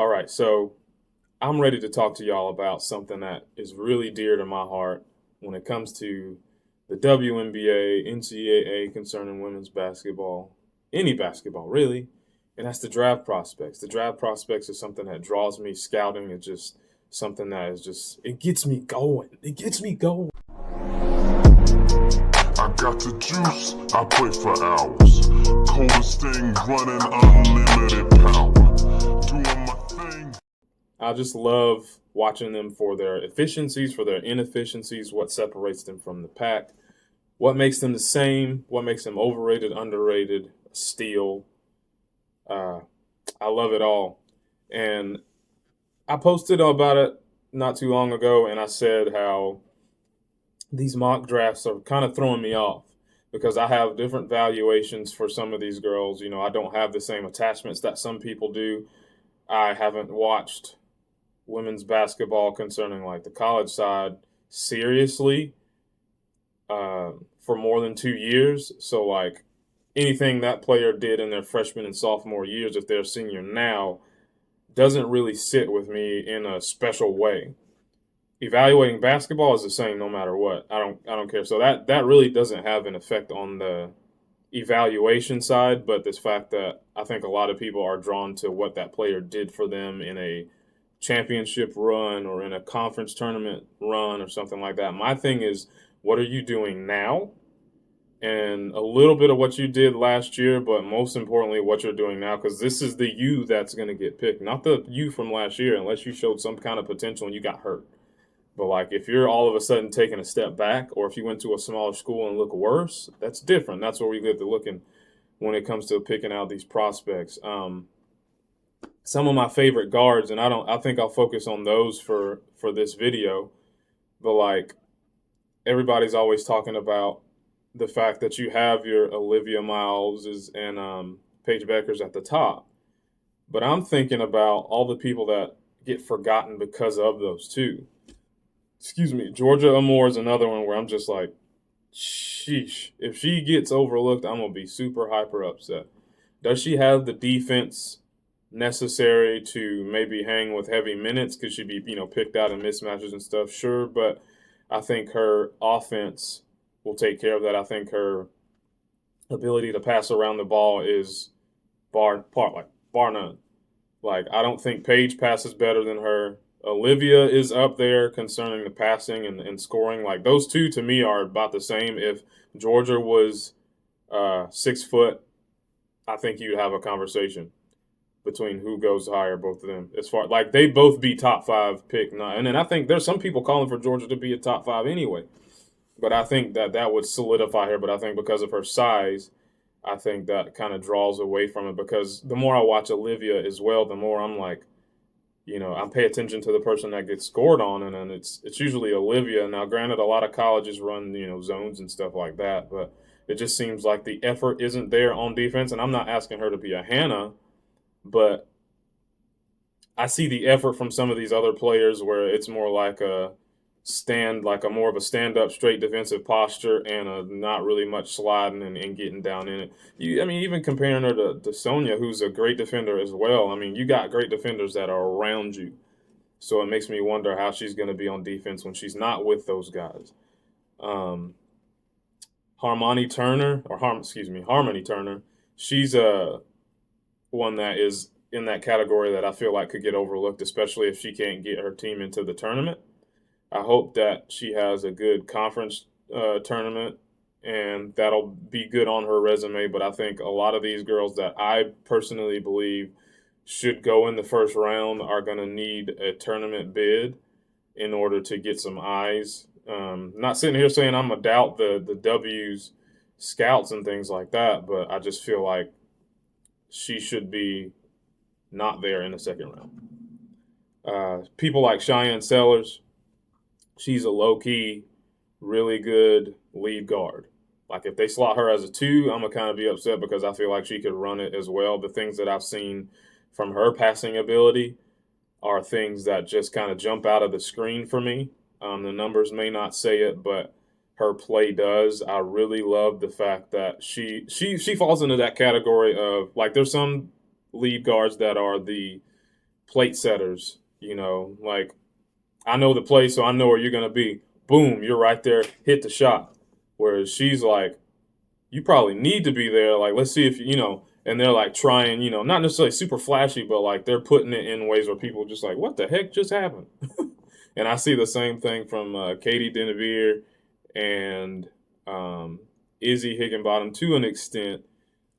All right, so I'm ready to talk to y'all about something that is really dear to my heart when it comes to the WNBA, NCAA concerning women's basketball, any basketball really, and that's the draft prospects. The draft prospects is something that draws me. Scouting is just something that is just it gets me going. It gets me going. I got the juice, I play for hours. Coldest thing running, unlimited power. Doing my thing. I just love watching them for their efficiencies, for their inefficiencies, what separates them from the pack, what makes them the same, what makes them overrated, underrated, steal. Uh, I love it all. And I posted about it not too long ago, and I said how these mock drafts are kind of throwing me off because I have different valuations for some of these girls. I don't have the same attachments that some people do. I haven't watched women's basketball concerning like the college side seriously for more than 2 years. So like anything that player did in their freshman and sophomore years, if they're a senior now, doesn't really sit with me in a special way. Evaluating basketball is the same no matter what. I don't care. So that really doesn't have an effect on the evaluation side, but this fact that I think a lot of people are drawn to what that player did for them in a championship run or in a conference tournament run or something like that. My thing is, what are you doing now? And a little bit of what you did last year, but most importantly, what you're doing now, because this is the you that's going to get picked, not the you from last year, unless you showed some kind of potential and you got hurt. But like if you're all of a sudden taking a step back, or if you went to a smaller school and look worse, that's different. That's where we get to looking when it comes to picking out these prospects. Some of my favorite guards, and I think I'll focus on those for this video. But like everybody's always talking about the fact that you have your Olivia Mileses and Paige Bueckers at the top. But I'm thinking about all the people that get forgotten because of those two. Excuse me. Georgia Amoore is another one where I'm just like, sheesh. If she gets overlooked, I'm going to be super hyper upset. Does she have the defense necessary to maybe hang with heavy minutes? Could she be, picked out in mismatches and stuff? Sure, but I think her offense will take care of that. I think her ability to pass around the ball is bar none. Like I don't think Paige passes better than her. Olivia is up there concerning the passing and scoring. Like those two to me are about the same. If Georgia was 6 foot, I think you'd have a conversation between who goes higher, both of them. As far like they both be top five pick, and then I think there's some people calling for Georgia to be a top five anyway. But I think that would solidify her. But I think because of her size, I think that kind of draws away from it. Because the more I watch Olivia as well, the more I'm like, I pay attention to the person that gets scored on, and then it's usually Olivia. Now, granted, a lot of colleges run zones and stuff like that, but it just seems like the effort isn't there on defense. And I'm not asking her to be a Hannah, but I see the effort from some of these other players where it's more like like a more of a stand up straight defensive posture and a not really much sliding and getting down in it. Even comparing her to Sonia, who's a great defender as well. You got great defenders that are around you. So it makes me wonder how she's going to be on defense when she's not with those guys. Harmony Turner, Harmony Turner, she's one that is in that category that I feel like could get overlooked, especially if she can't get her team into the tournament. I hope that she has a good conference tournament, and that'll be good on her resume. But I think a lot of these girls that I personally believe should go in the first round are going to need a tournament bid in order to get some eyes. Not sitting here saying I'm going to doubt the W's scouts and things like that, but I just feel like she should be not there in the second round. People like Cheyenne Sellers, she's a low-key, really good lead guard. Like if they slot her as a 2, I'm going to kind of be upset because I feel like she could run it as well. The things that I've seen from her passing ability are things that just kind of jump out of the screen for me. The numbers may not say it, but her play does. I really love the fact that she falls into that category of like there's some lead guards that are the plate setters. Like I know the play, so I know where you're gonna be. Boom, you're right there. Hit the shot. Whereas she's like, you probably need to be there. Like, let's see if And they're like trying, not necessarily super flashy, but like they're putting it in ways where people are just like, what the heck just happened? And I see the same thing from Katie Dinnebier and Izzy Higginbottom to an extent.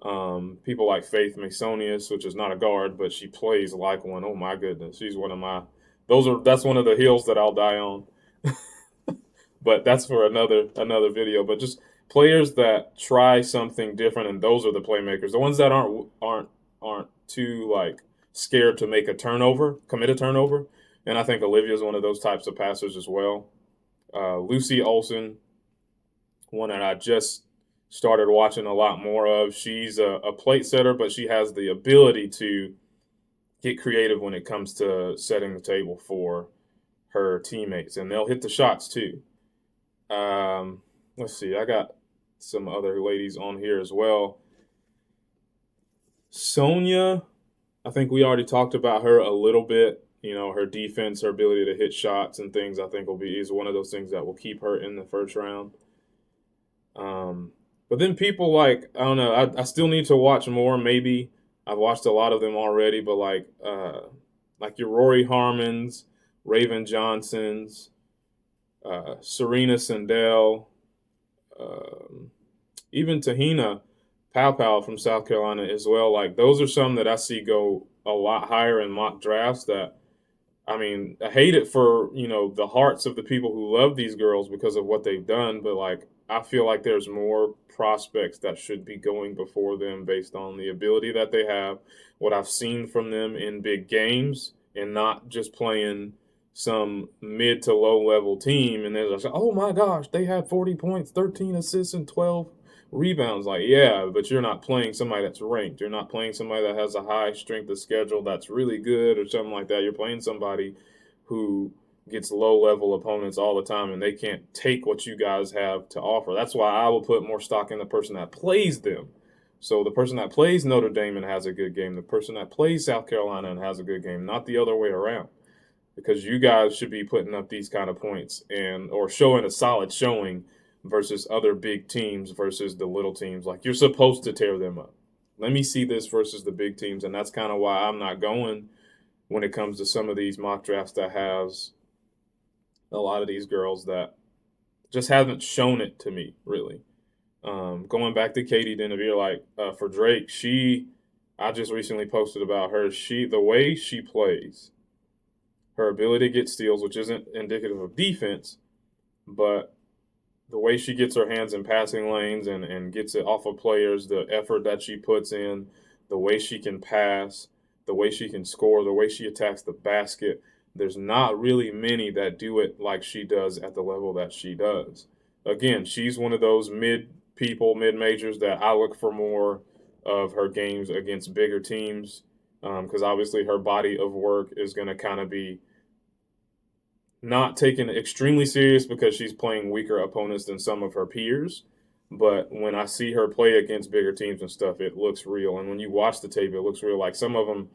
People like Faith Masonius, which is not a guard, but she plays like one. Oh my goodness, she's one of my. That's one of the hills that I'll die on. But that's for another video. But just players that try something different, and those are the playmakers. The ones that aren't too like scared to make a turnover, commit a turnover. And I think Olivia is one of those types of passers as well. Lucy Olson, one that I just started watching a lot more of. She's a plate setter, but she has the ability to get creative when it comes to setting the table for her teammates, and they'll hit the shots too. Let's see, I got some other ladies on here as well. Sonia, I think we already talked about her a little bit. Her defense, her ability to hit shots and things, I think is one of those things that will keep her in the first round. But then people like, I don't know, I still need to watch more. Maybe I've watched a lot of them already, but like your Rory Harmons, Raven Johnsons, Serena Sandell, even Tahina Pow from South Carolina as well. Like those are some that I see go a lot higher in mock drafts. That I mean, I hate it for the hearts of the people who love these girls because of what they've done, but like I feel like there's more prospects that should be going before them based on the ability that they have, what I've seen from them in big games, and not just playing some mid to low level team and they're like, oh my gosh, they had 40 points, 13 assists, and 12 rebounds. Like, yeah, but you're not playing somebody that's ranked. You're not playing somebody that has a high strength of schedule that's really good or something like that. You're playing somebody who gets low level opponents all the time and they can't take what you guys have to offer. That's why I will put more stock in the person that plays them. So the person that plays Notre Dame and has a good game, the person that plays South Carolina and has a good game, not the other way around. Because you guys should be putting up these kind of points or showing a solid showing versus other big teams versus the little teams. Like, you're supposed to tear them up. Let me see this versus the big teams, and that's kind of why I'm not going when it comes to some of these mock drafts that has a lot of these girls that just haven't shown it to me, really. Going back to Katie Dinnebier, like for Drake, I just recently posted about her. The way she plays, her ability to get steals, which isn't indicative of defense, but the way she gets her hands in passing lanes and gets it off of players, the effort that she puts in, the way she can pass, the way she can score, the way she attacks the basket. There's not really many that do it like she does at the level that she does. Again, she's one of those mid-majors that I look for more of her games against bigger teams. Because obviously her body of work is going to kind of be not taken extremely serious because she's playing weaker opponents than some of her peers. But when I see her play against bigger teams and stuff, it looks real. And when you watch the tape, it looks real. Like some of them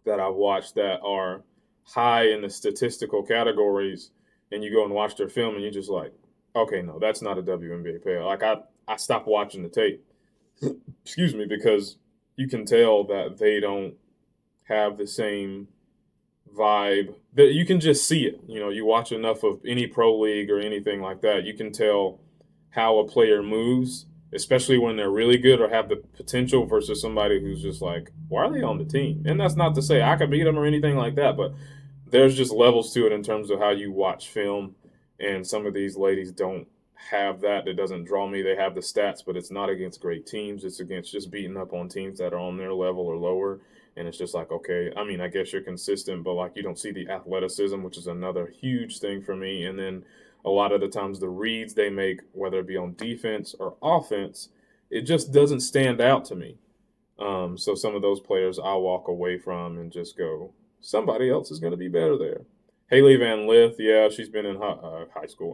that I've watched that are high in the statistical categories, and you go and watch their film, and you're just like, okay, no, that's not a WNBA player. Like I stopped watching the tape, excuse me, because you can tell that they don't have the same vibe. That you can just see it. You watch enough of any pro league or anything like that, you can tell how a player moves, especially when they're really good or have the potential versus somebody who's just like, why are they on the team? And that's not to say I could beat them or anything like that, but there's just levels to it in terms of how you watch film. And some of these ladies don't have that. It doesn't draw me. They have the stats, but it's not against great teams. It's against just beating up on teams that are on their level or lower. And it's just like, okay, I mean, I guess you're consistent, but like you don't see the athleticism, which is another huge thing for me. And then a lot of the times the reads they make, whether it be on defense or offense, it just doesn't stand out to me. So some of those players I'll walk away from and just go, somebody else is going to be better there. Haley Van Lith, yeah, she's been in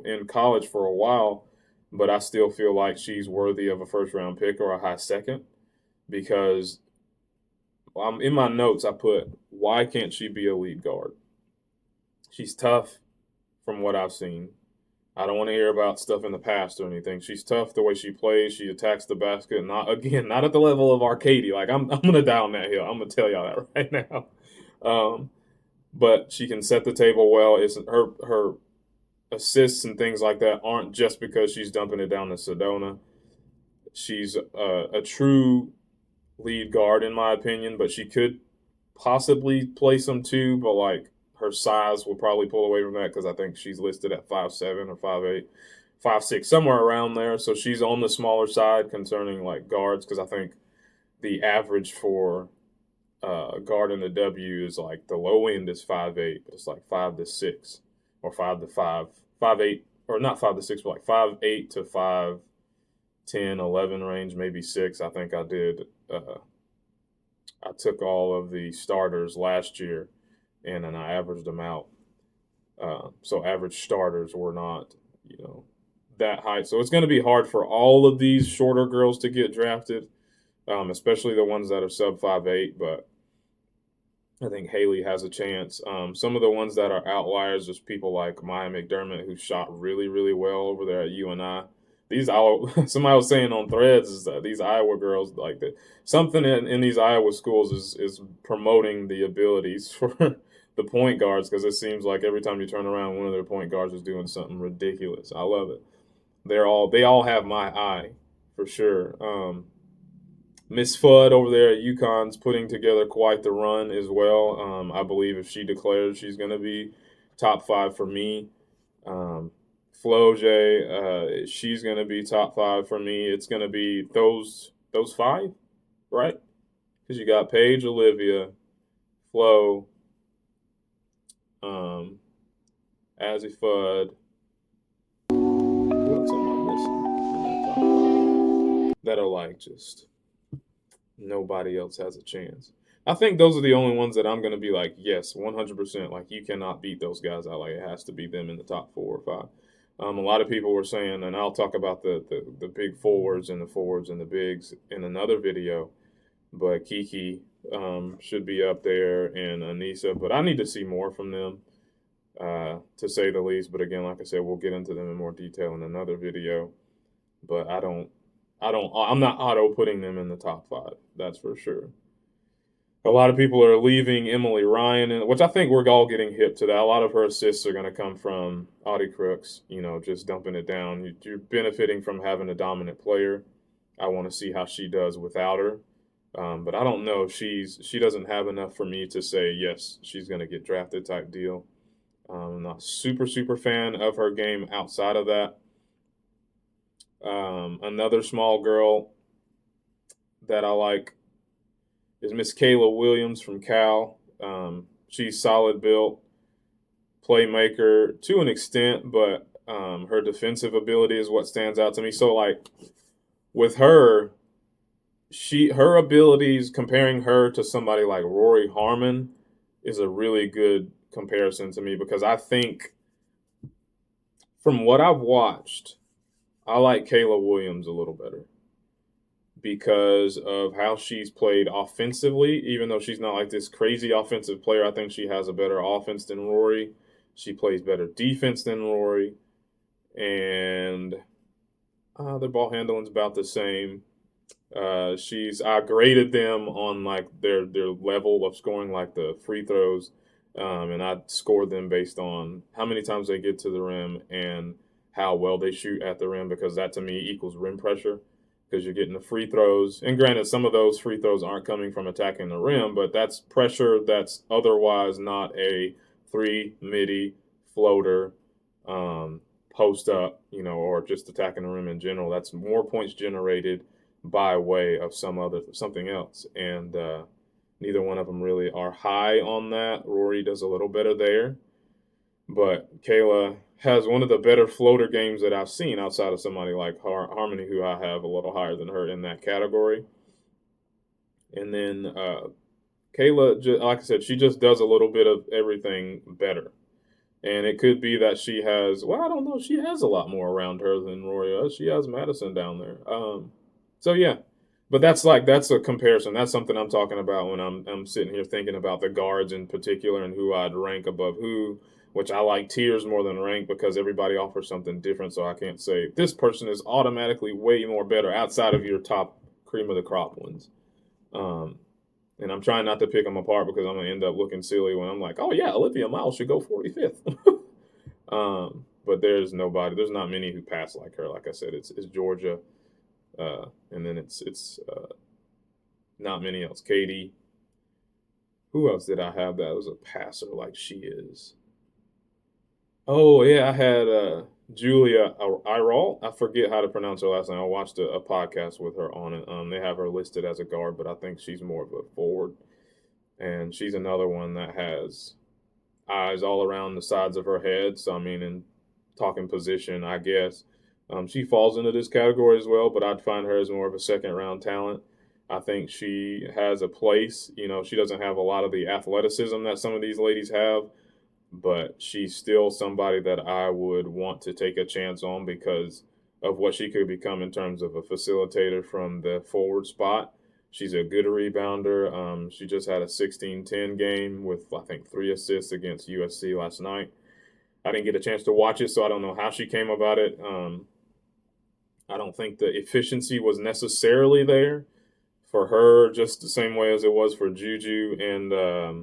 in college for a while, but I still feel like she's worthy of a first-round pick or a high second because in my notes I put why can't she be a lead guard? She's tough from what I've seen. I don't want to hear about stuff in the past or anything. She's tough the way she plays. She attacks the basket. Not at the level of Arcady. Like I'm gonna die on that hill. I'm gonna tell y'all that right now. But she can set the table well. It's her assists and things like that aren't just because she's dumping it down to Sedona. She's a true lead guard in my opinion, but she could possibly play some too. But like her size will probably pull away from that because I think she's listed at 5'7" or 5'8", 5'6", somewhere around there. So she's on the smaller side concerning like guards because I think the average for guard in the W is like the low end is 5'8", but it's like 5 to 6 or 5 to 5, 5'8", or not 5 to 6, but like 5'8" to 5'10", 11 range, maybe 6. I think I did. I took all of the starters last year and then I averaged them out. So average starters were not, that high. So it's going to be hard for all of these shorter girls to get drafted, especially the ones that are sub 5'8". But I think Haley has a chance. Some of the ones that are outliers is people like Maya McDermott, who shot really, really well over there at UNI. Somebody was saying on Threads is that these Iowa girls like that. Something in these Iowa schools is promoting the abilities for the point guards because it seems like every time you turn around, one of their point guards is doing something ridiculous. I love it. They all have my eye for sure. Miss Fudd over there at UConn's putting together quite the run as well. I believe if she declares, she's going to be top 5 for me. Flo J, she's going to be top 5 for me. It's going to be those 5, right? Because you got Paige, Olivia, Flo, Azzy Fudd. Who else am I missing? That are like just nobody else has a chance. I think those are the only ones that I'm going to be like, yes, 100%. Like you cannot beat those guys out. Like it has to be them in the top 4 or 5. A lot of people were saying, and I'll talk about the big forwards and the bigs in another video, but Kiki should be up there and Anissa, but I need to see more from them, to say the least. But again, like I said, we'll get into them in more detail in another video. But I'm not auto putting them in the top 5. That's for sure. A lot of people are leaving Emily Ryan, which I think we're all getting hip to that. A lot of her assists are going to come from Audie Crooks, just dumping it down. You're benefiting from having a dominant player. I want to see how she does without her. But I don't know if she doesn't have enough for me to say, yes, she's going to get drafted type deal. I'm not super, super fan of her game outside of that. Another small girl that I like is Miss Kayla Williams from Cal. She's solid built, playmaker to an extent, but her defensive ability is what stands out to me. So, like, with her, her abilities, comparing her to somebody like Rory Harmon is a really good comparison to me because I think from what I've watched, I like Kayla Williams a little better because of how she's played offensively. Even though she's not like this crazy offensive player, I think she has a better offense than Rory. She plays better defense than Rory. And their ball handling is about the same. I graded them on like their level of scoring, like the free throws. And I scored them based on how many times they get to the rim and how well they shoot at the rim, because that to me equals rim pressure, because you're getting the free throws. And granted, some of those free throws aren't coming from attacking the rim, but that's pressure that's otherwise not a 3 midi floater, post up, or just attacking the rim in general. That's more points generated by way of something else. And neither one of them really are high on that. Rory does a little better there. But Kayla has one of the better floater games that I've seen outside of somebody like Harmony, who I have a little higher than her in that category. And then Kayla, like I said, she just does a little bit of everything better. And it could be that she has, I don't know, she has a lot more around her than Rory does. She has Madison down there. So, yeah, But that's a comparison. That's something I'm talking about when I'm sitting here thinking about the guards in particular and who I'd rank above who, which I like tiers more than rank because everybody offers something different. So I can't say this person is automatically way more better outside of your top cream of the crop ones. Um, and I'm trying not to pick them apart because I'm gonna end up looking silly when I'm like, oh yeah, Olivia Miles should go 45th. But there's not many who pass like her. Like I said, it's Georgia, and then it's not many else. Katie. Who else did I have that was a passer like she is? Oh yeah, I had Julia Iral. I forget how to pronounce her last name. I watched a podcast with her on it. They have her listed as a guard, but I think she's more of a forward. And she's another one that has eyes all around the sides of her head. So I mean, in talking position, I guess she falls into this category as well. But I'd find her as more of a second round talent. I think she has a place. You know, she doesn't have a lot of the athleticism that some of these ladies have, but she's still somebody that I would want to take a chance on because of what she could become in terms of a facilitator from the forward spot. She's a good rebounder. She just had a 16-10 game with, I think, 3 assists against USC last night. I didn't get a chance to watch it, so I don't know how she came about it. I don't think the efficiency was necessarily there for her, just the same way as it was for Juju and I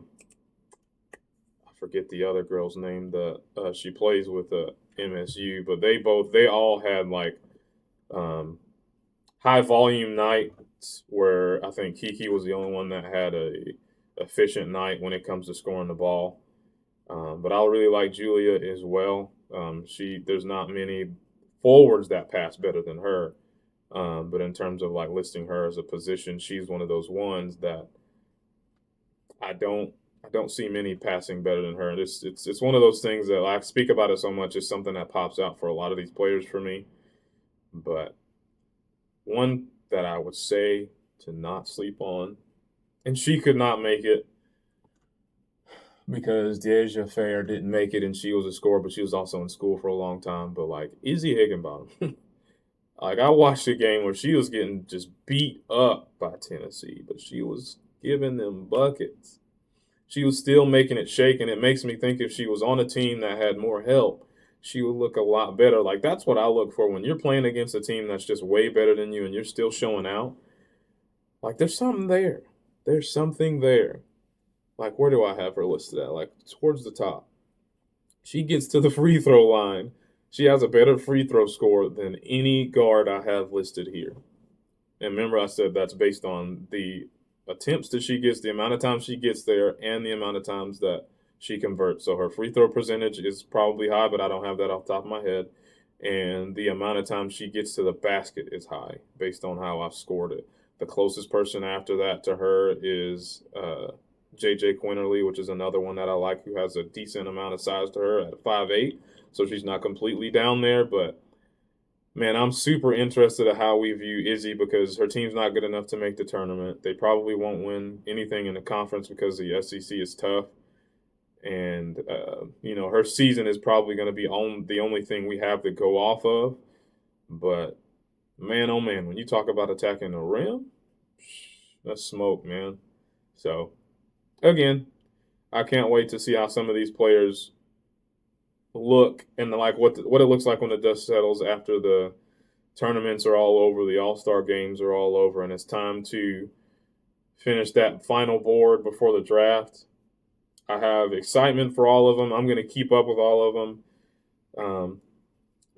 forget the other girl's name. The she plays with MSU, but they all had like um, high volume nights where I think Kiki was the only one that had a efficient night when it comes to scoring the ball. But I really like Julia as well. There's not many forwards that pass better than her. But in terms of like listing her as a position, she's one of those ones that I don't I don't see many passing better than her. It's one of those things that I speak about it so much. It's something that pops out for a lot of these players for me. But one that I would say to not sleep on, and she could not make it because Deja Fair didn't make it, and she was a scorer, but she was also in school for a long time. But like Izzy Higginbottom, like I watched a game where she was getting just beat up by Tennessee, but she was giving them buckets. She was still making it shake, and it makes me think if she was on a team that had more help, she would look a lot better. Like that's what I look for when you're playing against a team that's just way better than you, and you're still showing out. Like there's something there. There's something there. Like where do I have her listed at? Like towards the top. She gets to the free throw line. She has a better free throw score than any guard I have listed here. And remember, I said that's based on the attempts that she gets, the amount of times she gets there, and the amount of times that she converts. So her free throw percentage is probably high, but I don't have that off the top of my head. And the amount of times she gets to the basket is high based on how I've scored it. The closest person after that to her is JJ Quinterly, which is another one that I like who has a decent amount of size to her at 5'8". So she's not completely down there, but man, I'm super interested in how we view Izzy because her team's not good enough to make the tournament. They probably won't win anything in the conference because the SEC is tough. And, her season is probably going to be on the only thing we have to go off of. But, man, oh, man, when you talk about attacking the rim, that's smoke, man. So, again, I can't wait to see how some of these players look and like what it looks like when the dust settles after the tournaments are all over, the All-Star games are all over, and it's time to finish that final board before the draft. I have excitement for all of them. I'm going to keep up with all of them.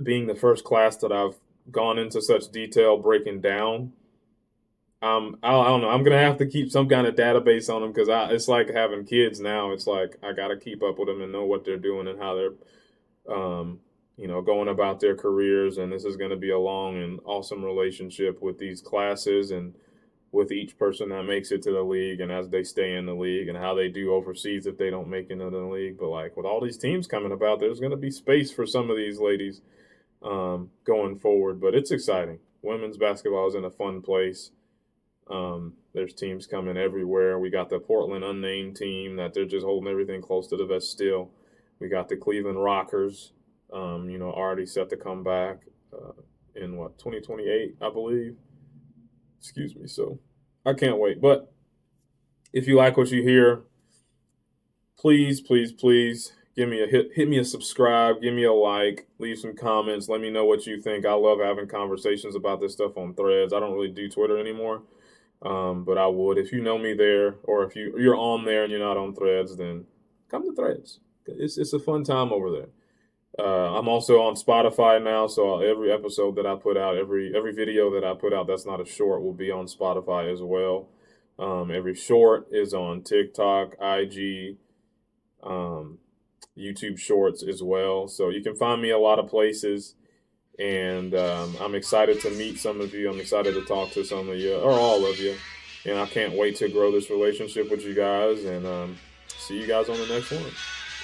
Being the first class that I've gone into such detail breaking down, I don't know. I'm going to have to keep some kind of database on them because it's like having kids now. It's like I got to keep up with them and know what they're doing and how they're going about their careers, and this is going to be a long and awesome relationship with these classes and with each person that makes it to the league and as they stay in the league and how they do overseas if they don't make it into the league. But like with all these teams coming about, there's going to be space for some of these ladies going forward. But it's exciting. Women's basketball is in a fun place. There's teams coming everywhere. We got the Portland unnamed team that they're just holding everything close to the vest still. We got the Cleveland Rockers, already set to come back in 2028, I believe. Excuse me. So I can't wait. But if you like what you hear, please, please, please give me a hit me a subscribe, give me a like, leave some comments, let me know what you think. I love having conversations about this stuff on Threads. I don't really do Twitter anymore, but I would if you know me there, or if you're on there and you're not on Threads, then come to Threads. It's a fun time over there. I'm also on Spotify now, so every episode that I put out, every video that I put out that's not a short will be on Spotify as well. Every short is on TikTok, IG, YouTube Shorts as well. So you can find me a lot of places, and I'm excited to meet some of you. I'm excited to talk to some of you, or all of you, and I can't wait to grow this relationship with you guys, and see you guys on the next one.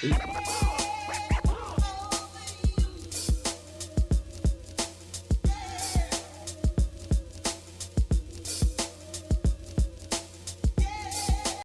Peace.